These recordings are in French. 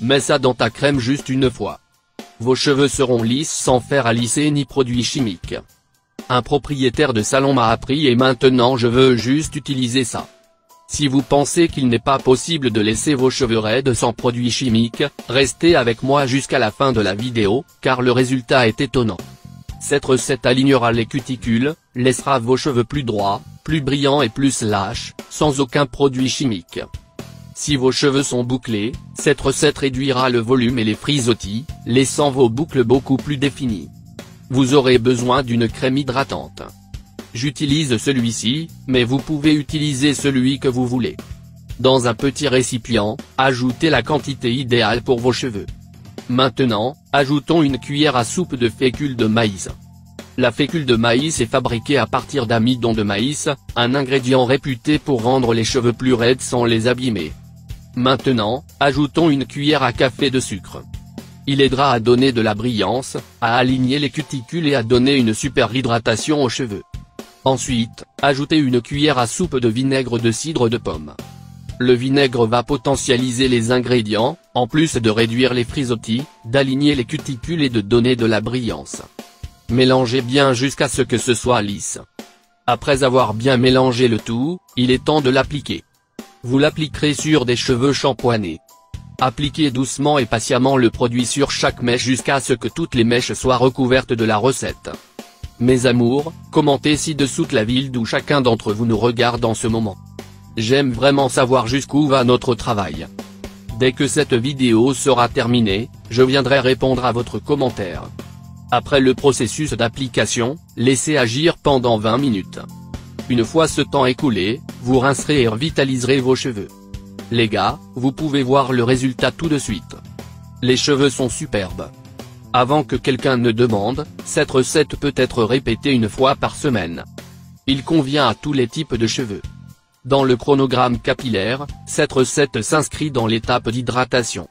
Mets ça dans ta crème juste une fois. Vos cheveux seront lisses sans fer à lisser ni produits chimiques. Un propriétaire de salon m'a appris et maintenant je veux juste utiliser ça. Si vous pensez qu'il n'est pas possible de laisser vos cheveux raides sans produits chimiques, restez avec moi jusqu'à la fin de la vidéo, car le résultat est étonnant. Cette recette alignera les cuticules, laissera vos cheveux plus droits, plus brillants et plus lâches, sans aucun produit chimique. Si vos cheveux sont bouclés, cette recette réduira le volume et les frisottis, laissant vos boucles beaucoup plus définies. Vous aurez besoin d'une crème hydratante. J'utilise celui-ci, mais vous pouvez utiliser celui que vous voulez. Dans un petit récipient, ajoutez la quantité idéale pour vos cheveux. Maintenant, ajoutons une cuillère à soupe de fécule de maïs. La fécule de maïs est fabriquée à partir d'amidon de maïs, un ingrédient réputé pour rendre les cheveux plus raides sans les abîmer. Maintenant, ajoutons une cuillère à café de sucre. Il aidera à donner de la brillance, à aligner les cuticules et à donner une super hydratation aux cheveux. Ensuite, ajoutez une cuillère à soupe de vinaigre de cidre de pomme. Le vinaigre va potentialiser les ingrédients, en plus de réduire les frisottis, d'aligner les cuticules et de donner de la brillance. Mélangez bien jusqu'à ce que ce soit lisse. Après avoir bien mélangé le tout, il est temps de l'appliquer. Vous l'appliquerez sur des cheveux shampoinés. Appliquez doucement et patiemment le produit sur chaque mèche jusqu'à ce que toutes les mèches soient recouvertes de la recette. Mes amours, commentez ci-dessous la ville d'où chacun d'entre vous nous regarde en ce moment. J'aime vraiment savoir jusqu'où va notre travail. Dès que cette vidéo sera terminée, je viendrai répondre à votre commentaire. Après le processus d'application, laissez agir pendant 20 minutes. Une fois ce temps écoulé, vous rincerez et revitaliserez vos cheveux. Les gars, vous pouvez voir le résultat tout de suite. Les cheveux sont superbes. Avant que quelqu'un ne demande, cette recette peut être répétée une fois par semaine. Il convient à tous les types de cheveux. Dans le chronogramme capillaire, cette recette s'inscrit dans l'étape d'hydratation.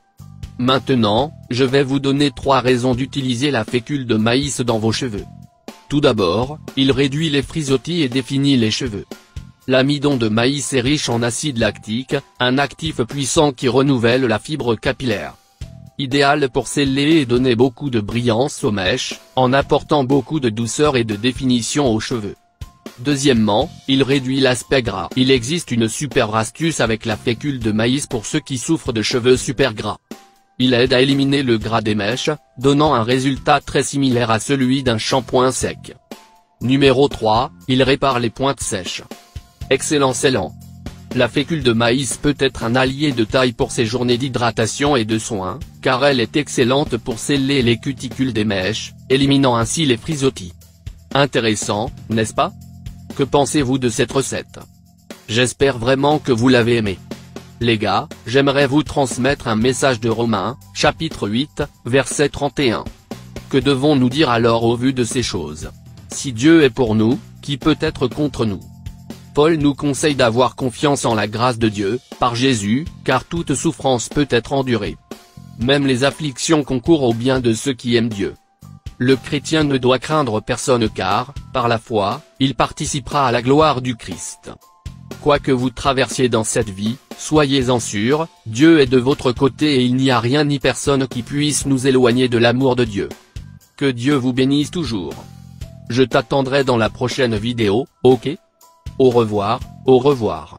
Maintenant, je vais vous donner 3 raisons d'utiliser la fécule de maïs dans vos cheveux. Tout d'abord, il réduit les frisottis et définit les cheveux. L'amidon de maïs est riche en acide lactique, un actif puissant qui renouvelle la fibre capillaire. Idéal pour sceller et donner beaucoup de brillance aux mèches, en apportant beaucoup de douceur et de définition aux cheveux. Deuxièmement, il réduit l'aspect gras. Il existe une super astuce avec la fécule de maïs pour ceux qui souffrent de cheveux super gras. Il aide à éliminer le gras des mèches, donnant un résultat très similaire à celui d'un shampoing sec. Numéro 3, il répare les pointes sèches. Excellent scellant. La fécule de maïs peut être un allié de taille pour ces journées d'hydratation et de soins, car elle est excellente pour sceller les cuticules des mèches, éliminant ainsi les frisottis. Intéressant, n'est-ce pas? Que pensez-vous de cette recette? J'espère vraiment que vous l'avez aimée. Les gars, j'aimerais vous transmettre un message de Romains, chapitre 8, verset 31. Que devons-nous dire alors au vu de ces choses? Si Dieu est pour nous, qui peut être contre nous? Paul nous conseille d'avoir confiance en la grâce de Dieu, par Jésus, car toute souffrance peut être endurée. Même les afflictions concourent au bien de ceux qui aiment Dieu. Le chrétien ne doit craindre personne car, par la foi, il participera à la gloire du Christ. Quoi que vous traversiez dans cette vie, soyez-en sûrs, Dieu est de votre côté et il n'y a rien ni personne qui puisse nous éloigner de l'amour de Dieu. Que Dieu vous bénisse toujours. Je t'attendrai dans la prochaine vidéo, ok? Au revoir, au revoir.